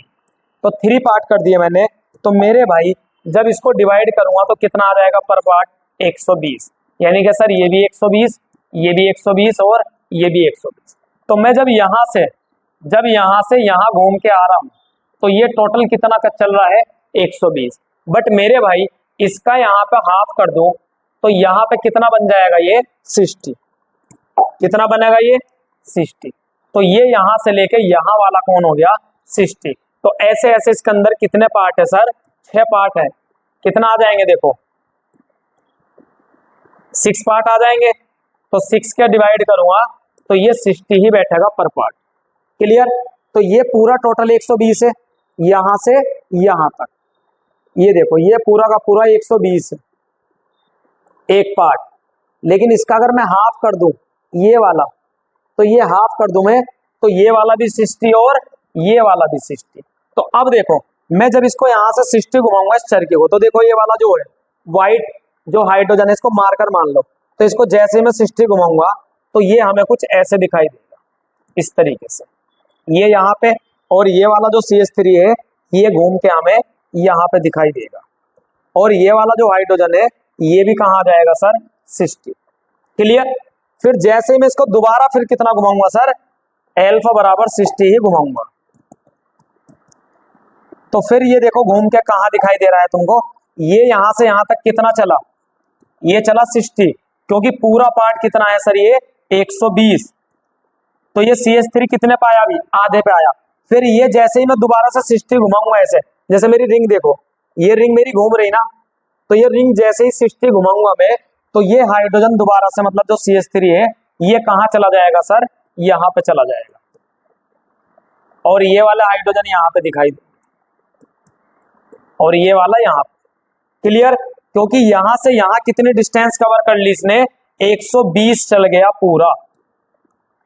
तो 3 पार्ट कर दिए मैंने। तो मेरे भाई जब इसको डिवाइड करूंगा तो कितना आ जाएगा पर पार्ट, 120। यानी कि सर ये भी 120, ये भी 120 और ये भी 120। तो मैं जब यहां से यहां घूम के आ रहा हूं तो ये टोटल कितना का चल रहा है, 120। बट मेरे भाई इसका यहाँ पे हाफ कर दो तो यहाँ पे कितना बन जाएगा, ये 60। कितना बनेगा ये, 60। तो ये यहां से लेके यहाँ वाला कौन हो गया, 60। तो ऐसे ऐसे इसके अंदर कितने पार्ट है सर, 6 पार्ट है। कितना आ जाएंगे देखो, 6 पार्ट आ जाएंगे। तो 6 के डिवाइड करूंगा तो ये 60 ही बैठेगा पर पार्ट। क्लियर। तो ये पूरा टोटल 120 है, यहां से यहां तक। ये देखो ये पूरा का पूरा 120 है एक पार्ट। लेकिन इसका अगर मैं हाफ कर दूं, ये वाला, तो ये हाफ कर दूं मैं, तो ये वाला भी 60 और ये वाला भी 60। तो अब देखो मैं जब इसको यहां से 60 घुमाऊंगा इस चरखे को, तो देखो ये वाला जो है व्हाइट जो हाइड्रोजन है, इसको मार्कर मान लो। तो इसको जैसे मैं 60 घुमाऊंगा तो ये हमें कुछ ऐसे दिखाई देगा, इस तरीके से ये यहाँ पे। और ये वाला जो CH3 है ये घूम के हमें यहाँ पे दिखाई देगा। और ये वाला जो हाइड्रोजन है ये भी कहाँ जाएगा सर, 60। क्लियर। फिर जैसे मैं इसको दोबारा फिर कितना घुमाऊंगा सर, अल्फा बराबर 60 ही घुमाऊंगा। तो फिर ये देखो घूम के कहाँ दिखाई दे रहा है तुमको, ये यहां से यहां तक कितना चला, ये चला 60। क्योंकि पूरा पार्ट कितना है सर, ये 120। तो ये CH3 कितने पे आया, अभी आधे पे आया। फिर ये जैसे ही मैं दोबारा से 60 घुमाऊंगा, ऐसे जैसे मेरी रिंग देखो, ये रिंग मेरी घूम रही ना, तो ये रिंग जैसे ही 60 घुमाऊंगा मैं, तो ये हाइड्रोजन दोबारा से मतलब जो CH3 है ये कहाँ चला जाएगा सर, यहाँ पे चला जाएगा। और ये वाला हाइड्रोजन यहाँ पे दिखाई दे, और ये वाला यहाँ पे। क्लियर। क्योंकि यहां से यहां कितनी डिस्टेंस कवर कर ली इसने, 120 चल गया पूरा।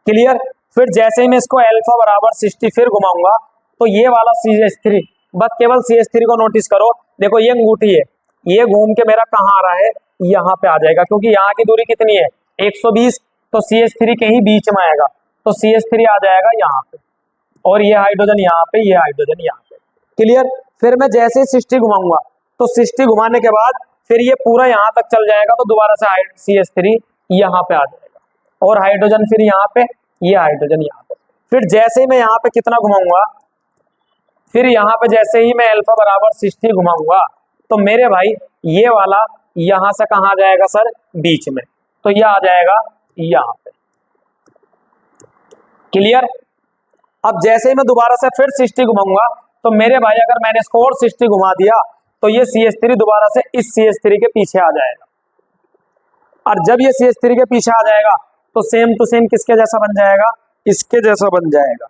क्लियर। फिर जैसे ही मैं इसको अल्फा बराबर 60 फिर घुमाऊंगा तो ये वाला CH3, बस केवल CH3 को नोटिस करो। देखो ये अंगूठी है, ये घूम के मेरा कहाँ आ रहा है, यहाँ पे आ जाएगा। क्योंकि यहाँ की दूरी कितनी है, 120। तो CH3 के ही बीच में आएगा, तो CH3 आ जाएगा यहाँ पे, और ये हाइड्रोजन यहाँ पे, ये हाइड्रोजन यहाँ पे। क्लियर। फिर मैं जैसे ही 60 घुमाऊंगा तो 60 घुमाने के बाद फिर ये पूरा यहाँ तक चल जाएगा, तो दोबारा से CH3 यहाँ पे आ जाएगा, और हाइड्रोजन फिर यहाँ पे, ये हाइड्रोजन यहाँ पे। फिर जैसे ही मैं यहाँ पे कितना घुमाऊंगा, फिर यहाँ पे जैसे ही मैं अल्फा बराबर 60 घुमाऊंगा तो मेरे भाई ये वाला यहाँ से कहाँ आ जाएगा सर, बीच में, तो ये आ जाएगा यहाँ पे। क्लियर। अब जैसे ही मैं दोबारा से फिर 60 घुमाऊंगा तो मेरे भाई अगर मैंने इसको और 60 घुमा दिया तो ये CH3 दोबारा से इस CH3 के पीछे आ जाएगा। और जब ये CH3 के पीछे आ जाएगा तो सेम टू सेम किसके जैसा बन जाएगा, इसके जैसा बन जाएगा।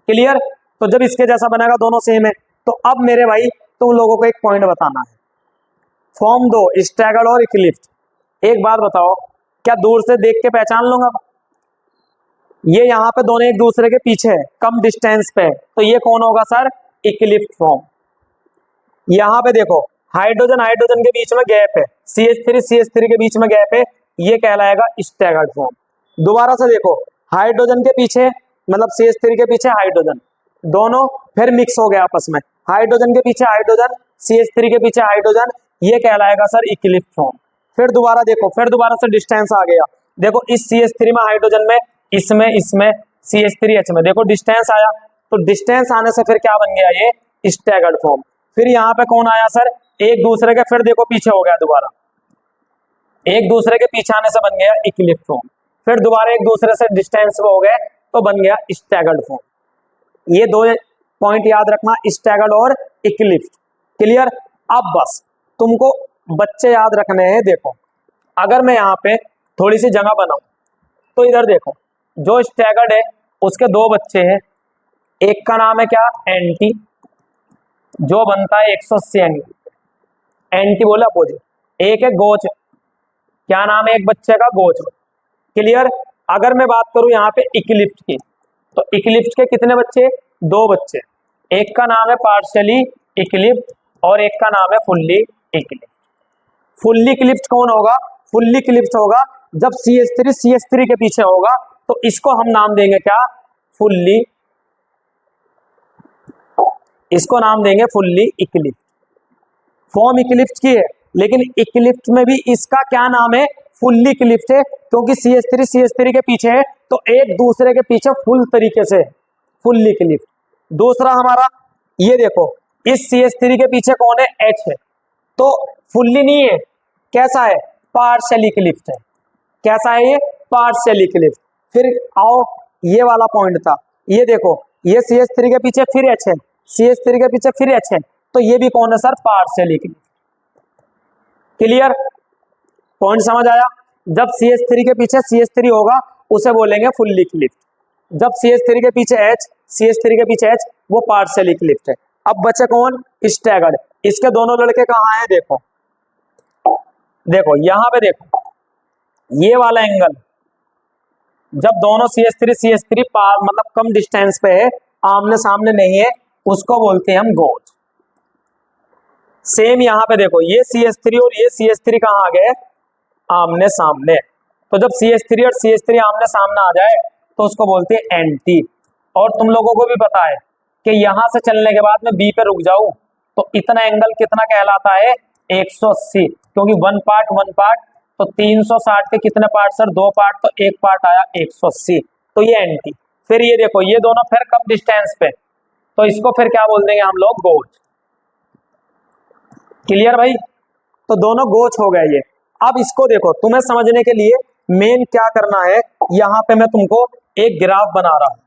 क्लियर। तो जब इसके जैसा बनेगा, दोनों सेम है, तो अब मेरे भाई तुम लोगों को एक पॉइंट बताना है, फॉर्म दो स्टैगर्ड और इक्लिप्स। एक बात बताओ, क्या दूर से देख के पहचान लूंगा, ये यहाँ पे दोनों एक दूसरे के पीछे है, कम डिस्टेंस पे, तो ये कौन होगा सर, इक्लिप्स फॉर्म। यहाँ पे देखो हाइड्रोजन हाइड्रोजन के बीच में गैप है, CH3 के बीच में गैप है, ये कहलाएगा स्टैगर्ड फॉर्म। दोबारा से देखो, हाइड्रोजन के पीछे मतलब CH3 के पीछे हाइड्रोजन, दोनों फिर मिक्स हो गए आपस में, हाइड्रोजन के पीछे हाइड्रोजन, CH3 के पीछे हाइड्रोजन, ये कहलाएगा सर इक्लिप्स फॉर्म। फिर दोबारा देखो, फिर दोबारा से डिस्टेंस आ गया, देखो इस CH3 में हाइड्रोजन में, इसमें CH3H में, देखो डिस्टेंस आया, तो डिस्टेंस आने से फिर क्या बन गया, ये स्टैगर्ड फॉर्म। फिर यहाँ पे कौन आया सर, एक दूसरे के फिर देखो पीछे हो गया, दोबारा एक दूसरे के पीछे आने से बन गया इक्लिप्स फॉर्म। फिर दोबारा एक दूसरे से डिस्टेंस हो गए तो बन गया स्टैगर्ड फॉर्म। ये दो पॉइंट याद रखना, स्टैगर्ड और इक्लिप्स। क्लियर। अब बस तुमको बच्चे याद रखने हैं। देखो अगर मैं यहाँ पे थोड़ी सी जगह बनाऊं तो इधर देखो, जो स्टैगर्ड है उसके दो बच्चे हैं, एक का नाम है क्या, एंटी, जो बनता है 180 एंगल, एंटी बोले अपोजिट। एक है गोच, क्या नाम है एक बच्चे का, गोच। क्लियर। अगर मैं बात करूं यहाँ पे इक्लिप्स की, तो इक्लिप्स के कितने बच्चे, दो बच्चे, एक का नाम है पार्शियली इक्लिप्स और एक का नाम है फुल्ली इक्लिप्स। फुल्ली इक्लिप्स कौन होगा, फुल्ली इक्लिप्स होगा जब CH3 के पीछे होगा, तो इसको हम नाम देंगे क्या, फुल्ली, इसको नाम देंगे फुल्ली इक्लिप्स। फॉर्म इक्लिप्स की है, लेकिन इक्लिप्स में भी इसका क्या नाम है, फुल्ली इक्लिप्स है, क्योंकि CH3 के पीछे है, तो एक दूसरे के पीछे फुल तरीके से फुल्ली इक्लिप्स। दूसरा हमारा ये देखो, इस CH3 के पीछे कौन है, H है, तो फुल्ली नहीं है, कैसा है, पार्शियली इक्लिप्स है। कैसा है ये, पार्शियली इक्लिप्स। फिर आओ, ये वाला पॉइंट था, ये देखो, ये CH3 के पीछे फिर H है, CH3 के पीछे फिर H है, तो ये भी कौन है sir, partially Eclipse. Clear, point समझ आया। जब CH3 के पीछे CH3 होगा उसे बोलेंगे फुल्ली इक्लिप्स, जब CH3 के पीछे CH3 के पीछे H, वो पार्शियली इक्लिप्स है। अब बचे कौन, स्टैगर्ड। इसके दोनों लड़के कहाँ हैं, देखो देखो यहां पे देखो, ये वाला एंगल जब दोनों CH3 मतलब कम डिस्टेंस पे है, आमने सामने नहीं है, उसको बोलते हैं हम गोच। सेम यहां पे देखो, ये CH3 और ये CH3 कहां आ गए, आमने सामने। तो जब CH3 और CH3 आमने सामने आ जाए तो उसको बोलते हैं एंटी। और तुम लोगों को भी पता है कि यहां से चलने के बाद मैं B पे रुक जाऊं तो इतना एंगल कितना कहलाता है, 180, क्योंकि वन पार्ट, तो 360 के कितने पार्ट सर, दो पार्ट, तो एक पार्ट आया 180, तो ये एंटी। फिर ये देखो, ये दोनों फिर कम डिस्टेंस पे, तो इसको फिर क्या बोल देंगे हम लोग, गोच। क्लियर भाई, तो दोनों गोच हो गए ये। अब इसको देखो, तुम्हें समझने के लिए मेन क्या करना है, यहां पे मैं तुमको एक ग्राफ बना रहा हूं।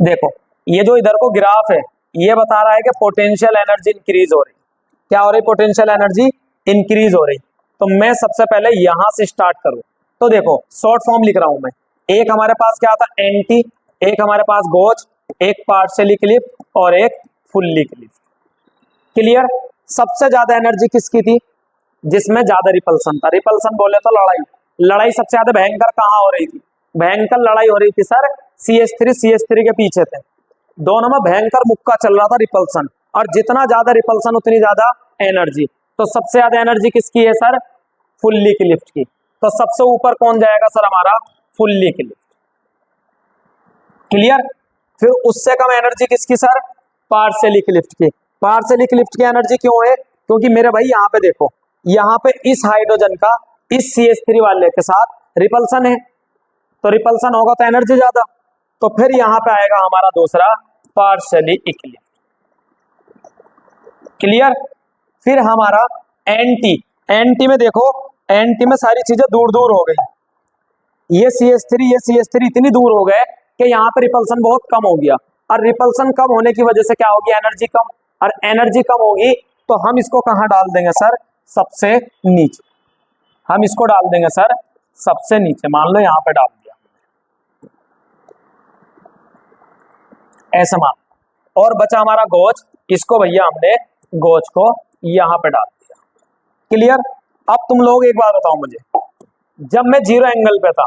देखो ये जो इधर को ग्राफ है, ये बता रहा है कि पोटेंशियल एनर्जी इंक्रीज हो रही, क्या हो रही, पोटेंशियल एनर्जी इंक्रीज हो रही। तो मैं सबसे पहले यहां से स्टार्ट करूं, तो देखो शॉर्ट फॉर्म लिख रहा हूं मैं। एक हमारे पास क्या था, एंटी, एक हमारे पास गोच, एक पार्शियली इक्लिप्स और एक फुल्ली इक्लिप्स। क्लियर। सबसे ज्यादा एनर्जी किसकी थी, जिसमें ज्यादा रिपल्सन था। रिपल्सन बोले तो लड़ाई सबसे ज्यादा भयंकर कहां हो रही थी, भयंकर लड़ाई हो रही थी सर, CH3 के पीछे थे, दोनों में भयंकर मुक्का चल रहा था, रिपल्सन। और जितना ज्यादा रिपल्सन उतनी ज्यादा एनर्जी। तो सबसे ज्यादा एनर्जी किसकी है सर, फुल्ली इक्लिप्स की। तो सबसे ऊपर कौन जाएगा सर, हमारा फुल्ली इक्लिप्स। क्लियर। फिर उससे कम एनर्जी किसकी सर, पार्शियली इक्लिप्स की। पार्शियली इक्लिप्स की एनर्जी क्यों है, क्योंकि मेरे भाई यहाँ पे देखो, यहाँ पे इस हाइड्रोजन का इस CH3 वाले के साथ रिपल्सन है, तो रिपल्सन होगा तो एनर्जी ज्यादा। तो फिर यहाँ पे आएगा हमारा दूसरा पार्शियली इक्लिप्स। क्लियर। फिर हमारा एंटी में देखो, एंटी में सारी चीजें दूर दूर हो गई, ये CH3 इतनी दूर हो गए कि यहाँ पे रिपल्सन बहुत कम हो गया। और रिपल्सन कम होने की वजह से क्या होगी, एनर्जी कम, और एनर्जी कम होगी तो हम इसको कहाँ डाल देंगे सर, सबसे नीचे। हम इसको डाल देंगे सर सबसे नीचे, मान लो यहाँ पे डाल दिया, ऐसा मान। और बचा हमारा गोच, इसको भैया हमने गोच को यहाँ पे डाल दिया। क्लियर। अब तुम लोग एक बात बताओ मुझे, जब मैं जीरो एंगल पे था,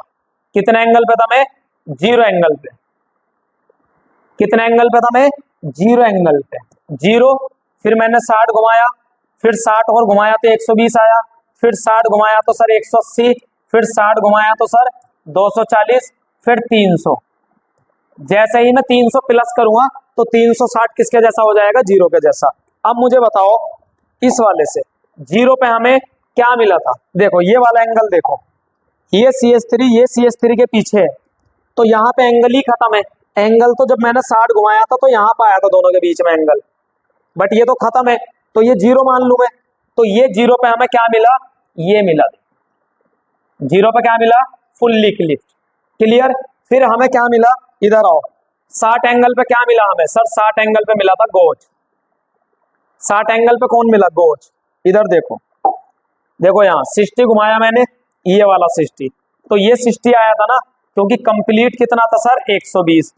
कितने एंगल पे था मैं, जीरो एंगल पे, कितने एंगल पे था मैं, जीरो एंगल पे, जीरो। फिर मैंने 60 घुमाया, फिर 60 और घुमाया तो 120 आया, फिर 60 घुमाया तो सर 180, फिर 60 घुमाया तो सर 240, फिर 300। जैसे ही मैं 300 प्लस करूंगा तो 360 किसके जैसा हो जाएगा, जीरो के जैसा। अब मुझे बताओ, इस वाले से जीरो पे हमें क्या मिला था, देखो ये वाला एंगल देखो, ये CH3 के पीछे है, तो यहाँ पे एंगल ही खत्म है। एंगल तो जब मैंने 60 घुमाया था तो यहाँ पे आया था दोनों के बीच में एंगल, बट ये तो खत्म है, तो ये जीरो मान लू मैं। तो ये जीरो पे हमें क्या मिला, ये मिला, जीरो पे क्या मिला, फुल्ली इक्लिप्स। क्लियर। फिर हमें क्या मिला, इधर आओ, 60 एंगल पे क्या मिला हमें सर? 60 एंगल पे मिला था गोज। 60 एंगल पे कौन मिला? गोज। इधर देखो, देखो यहाँ 60 घुमाया मैंने, ये वाला 60, तो ये 60 आया था ना, क्योंकि कंप्लीट कितना था सर? 120,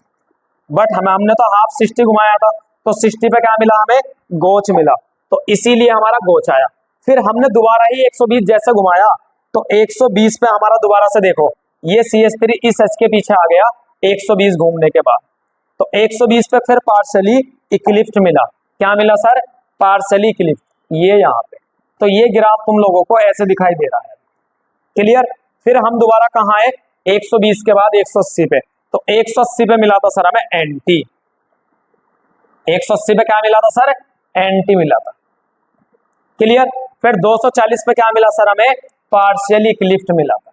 बट हमने तो हाफ 60 घुमाया था, तो 60 पे क्या मिला हमें? गोच मिला, तो इसीलिए हमारा गोच आया। फिर हमने दोबारा ही 120 जैसे घुमाया, तो 120 पे हमारा दोबारा से देखो, ये CH3 इस H के पीछे आ गया 120 घूमने के बाद, तो 120 पे फिर पार्शली इक्लिप्ट मिला। क्या मिला सर? पार्शली इक्लिप्ट, ये यहाँ पे। तो ये ग्राफ तुम लोगों को ऐसे दिखाई दे रहा है, क्लियर। फिर हम दोबारा कहाँ आए? 120 के बाद 180 पे, तो 180 पे मिला था सर हमें एंटी। 180 पे क्या मिला था सर? एंटी मिला था, क्लियर। फिर 240 पे क्या मिला सर हमें? पार्शियली इक्लिप्ट मिला था।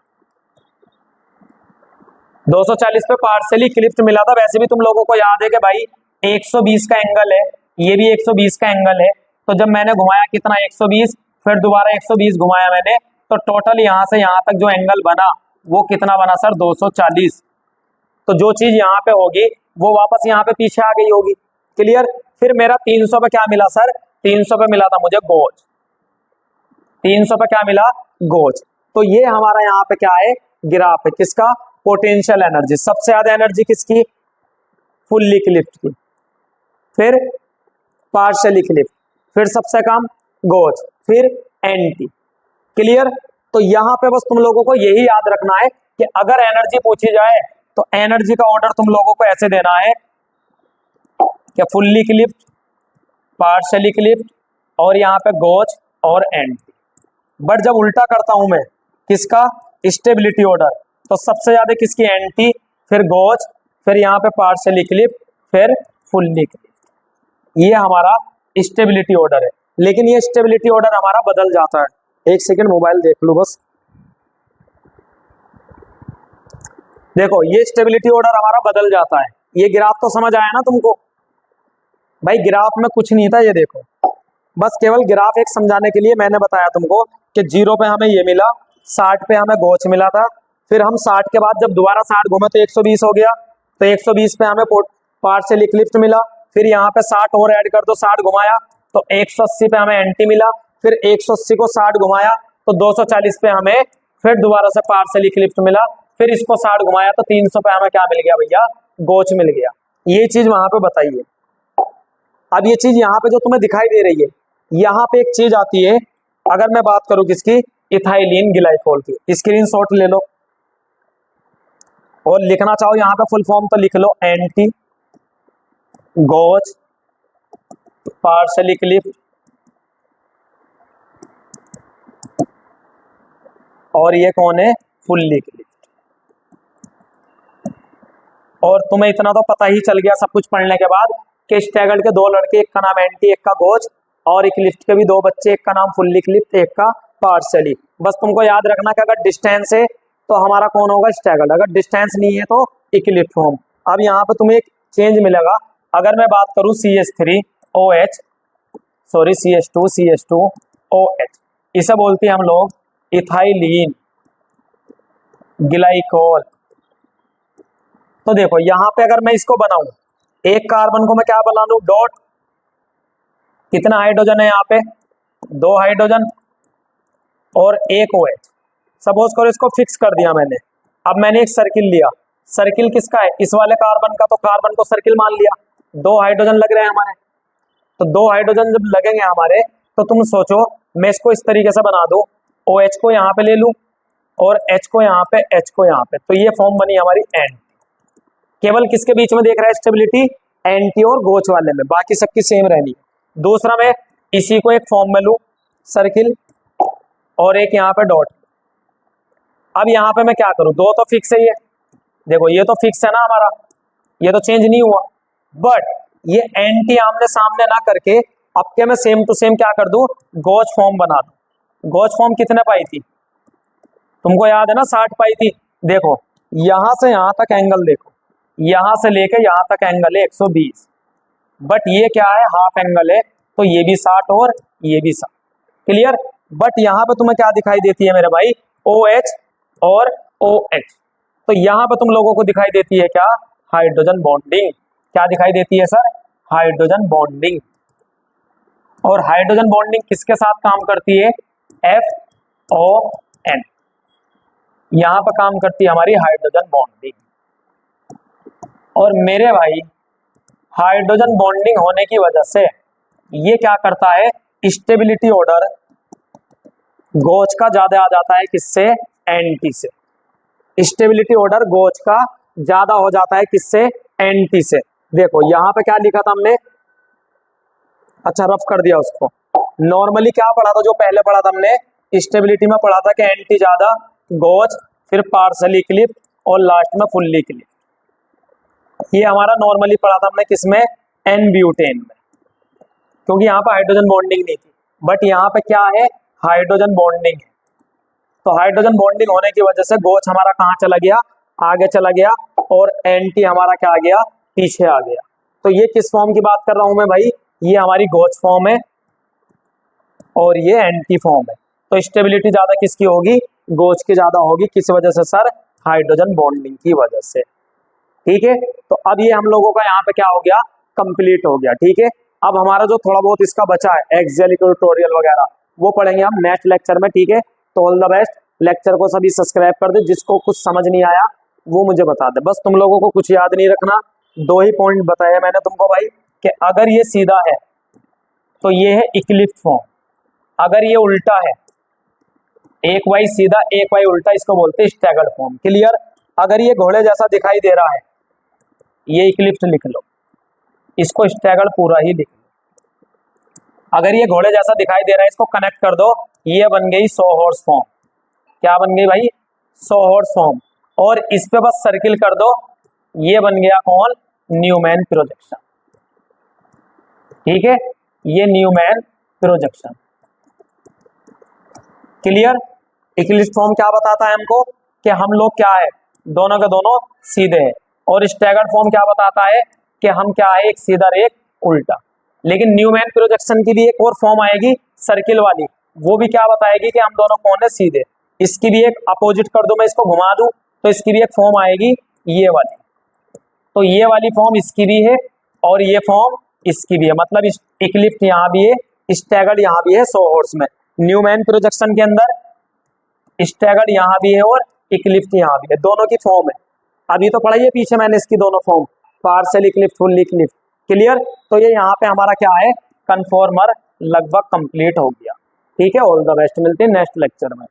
240 पे पार्शियली इक्लिप्ट मिला था। वैसे भी तुम लोगों को याद है कि भाई 120 का एंगल है, ये भी 120 का एंगल है, तो जब मैंने घुमाया कितना? 120, फिर दोबारा 120 घुमाया मैंने, तो टोटल यहां से यहां तक जो एंगल बना वो कितना बना सर? 240। तो जो चीज यहाँ पे होगी वो वापस यहाँ पे पीछे आ गई होगी, क्लियर। फिर मेरा 300 पे क्या मिला सर? 300 पे मिला था मुझे गोज। 300 पे क्या मिला? गोज। तो ये हमारा यहाँ पे क्या है? ग्राफ है किसका? Potential energy. सबसे ज्यादा एनर्जी किसकी? फुल्ली क्लिप्ट की, फिर पार्शियली क्लिप्ट, फिर सबसे कम गोज, फिर एंटी, क्लियर। तो यहाँ पे बस तुम लोगों को यही याद रखना है कि अगर एनर्जी पूछी जाए तो एनर्जी का ऑर्डर तुम लोगों को ऐसे देना है कि फुल्ली क्लिप्ट, पार्शियली क्लिप्ट, और यहाँ पे गोज और एंटी। बट जब उल्टा करता हूं मैं, किसका? स्टेबिलिटी ऑर्डर, तो सबसे ज्यादा किसकी? एंटी, फिर गोज, फिर यहाँ पे पार्शियली क्लिप्ट, फिर फुल्ली क्लिप्ट। ये हमारा स्टेबिलिटी ऑर्डर है। लेकिन ये स्टेबिलिटी ऑर्डर हमारा बदल जाता है। एक सेकंड मोबाइल देख लो बस। देखो ये स्टेबिलिटी ऑर्डर हमारा बदल जाता है। ये ग्राफ तो समझ आया ना तुमको? भाई ग्राफ में कुछ नहीं था, ये देखो, बस केवल ग्राफ एक समझाने के लिए मैंने बताया तुमको कि 0 पे हमें ये मिला, 60 पे हमें गोच मिला था, फिर हम 60 के बाद जब दोबारा 60 घूमे तो 120 हो गया, तो 120 पे हमें पार्शियल इक्लिप्ट मिला, फिर यहाँ पे 60 और ऐड कर दो, 60 घुमाया तो 180 पे हमें एंटी मिला, फिर 180 को 60 घुमाया तो 240 पे हमें फिर दोबारा से पार्शियल इक्लिप्ट मिला, फिर इसको 60 घुमाया तो 300 पे हमें क्या मिल गया भैया? गोच मिल गया। ये चीज वहां पे बताइए। अब ये चीज यहाँ पे जो तुम्हें दिखाई दे रही है, यहाँ पे एक चीज आती है, अगर मैं बात करूं किसकी? इथाइलिन ग्लाइकोल की। स्क्रीनशॉट ले लो और लिखना चाहो यहाँ पे फुल फॉर्म तो लिख लो, एंटी गोच पार्शियली क्लिप्ट और ये कौन है? फुल्ली क्लिप्ट। और तुम्हें इतना तो पता ही चल गया सब कुछ पढ़ने के बाद कि स्टैगर्ड के 2 लड़के, एक का नाम एंटी, एक का गोच, और इक्लिप्ट के भी 2 बच्चे, एक का नाम फुल्ली क्लिप्ट, एक का पार्शियली। बस तुमको याद रखना कि अगर डिस्टेंस है तो हमारा कौन होगा? स्टैगर्ड। अगर डिस्टेंस नहीं है तो इक्लिप्ट फॉर्म। अब यहाँ पे तुम्हें एक चेंज मिलेगा। अगर मैं बात करूं CH3OH, सॉरी CH2CH2OH, इसे बोलते हैं हम लोग इथाइलिन ग्लाइकोल। तो देखो यहाँ पे अगर मैं इसको बनाऊं, एक कार्बन को मैं क्या बना लूं? डॉट। कितना हाइड्रोजन है यहाँ पे? 2 हाइड्रोजन और 1 OH। सपोज करो इसको फिक्स कर दिया मैंने। अब मैंने एक सर्किल लिया, सर्किल किसका है? इस वाले कार्बन का, तो कार्बन को सर्किल मान लिया। 2 हाइड्रोजन लग रहे हैं हमारे, तो 2 हाइड्रोजन जब लगेंगे हमारे, तो तुम सोचो मैं इसको इस तरीके से बना दूं, OH को यहाँ पे ले लूं और H को यहाँ पे, H को यहाँ पे, तो ये फॉर्म बनी हमारी एंटी। केवल किसके बीच में देख रहा है स्टेबिलिटी? एंटी और गोच वाले में, बाकी सबकी सेम रहनी है। दूसरा मैं इसी को एक फॉर्म में लूं, सर्किल, और एक यहाँ पे डॉट। अब यहाँ पे मैं क्या करूं? 2 तो फिक्स है, ये देखो ये तो फिक्स है ना हमारा, ये तो चेंज नहीं हुआ। बट ये एंटी आमने सामने ना करके अब के मैं सेम टू सेम क्या कर दूं? गोच फॉर्म बना दूं। गोच फॉर्म कितने पाई थी? तुमको याद है ना? 60 पाई थी। देखो यहां से यहां तक एंगल देखो, यहां से लेके यहां तक एंगल है 120, बट ये क्या है? हाफ एंगल है, तो ये भी 60 और ये भी 60, क्लियर। बट यहाँ पे तुम्हें क्या दिखाई देती है मेरे भाई? OH और OH। तो यहाँ पे तुम लोगों को दिखाई देती है क्या? Hydrogen bonding. क्या दिखाई देती है सर? Hydrogen bonding. और हाइड्रोजन बॉन्डिंग किसके साथ काम करती है? FON, यहां पर काम करती है हमारी हाइड्रोजन बॉन्डिंग। और मेरे भाई हाइड्रोजन बॉन्डिंग होने की वजह से ये क्या करता है? स्टेबिलिटी ऑर्डर गोच का ज्यादा आ जाता है, किससे? एंटी से। स्टेबिलिटी ऑर्डर गोच का ज्यादा हो जाता है, किससे? एंटी से। देखो यहां पे क्या लिखा था हमने, अच्छा रफ कर दिया उसको। नॉर्मली क्या पढ़ा था, जो पहले पढ़ा था हमने स्टेबिलिटी में पढ़ा था कि एंटी ज्यादा, गोच, फिर पार्सली क्लिप और लास्ट में फुल्ली क्लिप। ये हमारा नॉर्मली पढ़ा था हमने किसमें? एन ब्यूटेन में, क्योंकि यहाँ पे हाइड्रोजन बॉन्डिंग नहीं थी। बट यहाँ पे क्या है? हाइड्रोजन बॉन्डिंग है। तो हाइड्रोजन बॉन्डिंग होने की वजह से गोच हमारा कहाँ चला गया? आगे चला गया, और एंटी हमारा क्या आ गया? पीछे आ गया। तो ये किस फॉर्म की बात कर रहा हूं मैं भाई? ये हमारी गोच फॉर्म है और ये एंटी फॉर्म है। तो स्टेबिलिटी ज्यादा किसकी होगी? गोच की ज्यादा होगी। किस वजह से सर? हाइड्रोजन बॉन्डिंग की वजह से। ठीक है, तो अब ये हम लोगों का यहाँ पे क्या हो गया? कंप्लीट हो गया। ठीक है, अब हमारा जो थोड़ा बहुत इसका बचा है एक्सियल इक्वेटोरियल वगैरह, वो पढ़ेंगे हम नेक्स्ट लेक्चर में। ठीक है, तो ऑल द बेस्ट। लेक्चर को सभी सब्सक्राइब कर दे। जिसको कुछ समझ नहीं आया वो मुझे बता दे। बस तुम लोगों को कुछ याद नहीं रखना, 2 ही पॉइंट बताया मैंने तुमको भाई, कि अगर ये सीधा है तो ये है इक्लिप्स फॉर्म, अगर ये उल्टा है, एक वाई सीधा एक वाई उल्टा, इसको बोलते हैं स्टैगर्ड फॉर्म। क्लियर? अगर ये घोड़े जैसा दिखाई दे रहा है, ये इक्लिप्स लिख लो, इसको स्टैगर्ड पूरा ही लिख लो। अगर ये घोड़े जैसा दिखाई दे रहा है, इसको कनेक्ट कर दो, ये बन गई 100 हॉर्स फॉर्म। क्या बन गई भाई? 100 हॉर्स फॉर्म। और इस पे बस सर्किल कर दो, ये बन गया कौन? Newman projection. ठीक है, ये Newman projection. Clear? Eclipse form क्या बताता है हमको? कि हम लोग क्या है, दोनों के दोनों सीधे हैं। और स्टैगर्ड फॉर्म क्या बताता है? कि हम क्या है, एक सीधा एक उल्टा। लेकिन न्यूमैन प्रोजेक्शन की भी एक और फॉर्म आएगी सर्किल वाली, वो भी क्या बताएगी कि हम दोनों कौन है, सीधे। इसकी भी एक अपोजिट कर दो, मैं इसको घुमा दूं तो इसकी भी एक फॉर्म आएगी, ये वाली। तो ये वाली फॉर्म इसकी भी है और ये फॉर्म इसकी भी है। मतलब इक्लिप्स यहाँ भी है, स्टैगर्ड यहाँ भी है 100 हॉर्स में। न्यूमैन प्रोजेक्शन के अंदर स्टैगर्ड यहाँ भी है और इक्लिप्स यहाँ भी है, दोनों की फॉर्म है। अभी तो पढ़ाई है पीछे मैंने इसकी दोनों form, partial Eclipse, full Eclipse. Clear? तो ये यहाँ पे हमारा क्या है, कन्फॉर्मर लगभग कंप्लीट हो गया। ठीक है, ऑल द बेस्ट, मिलते हैं नेक्स्ट लेक्चर में।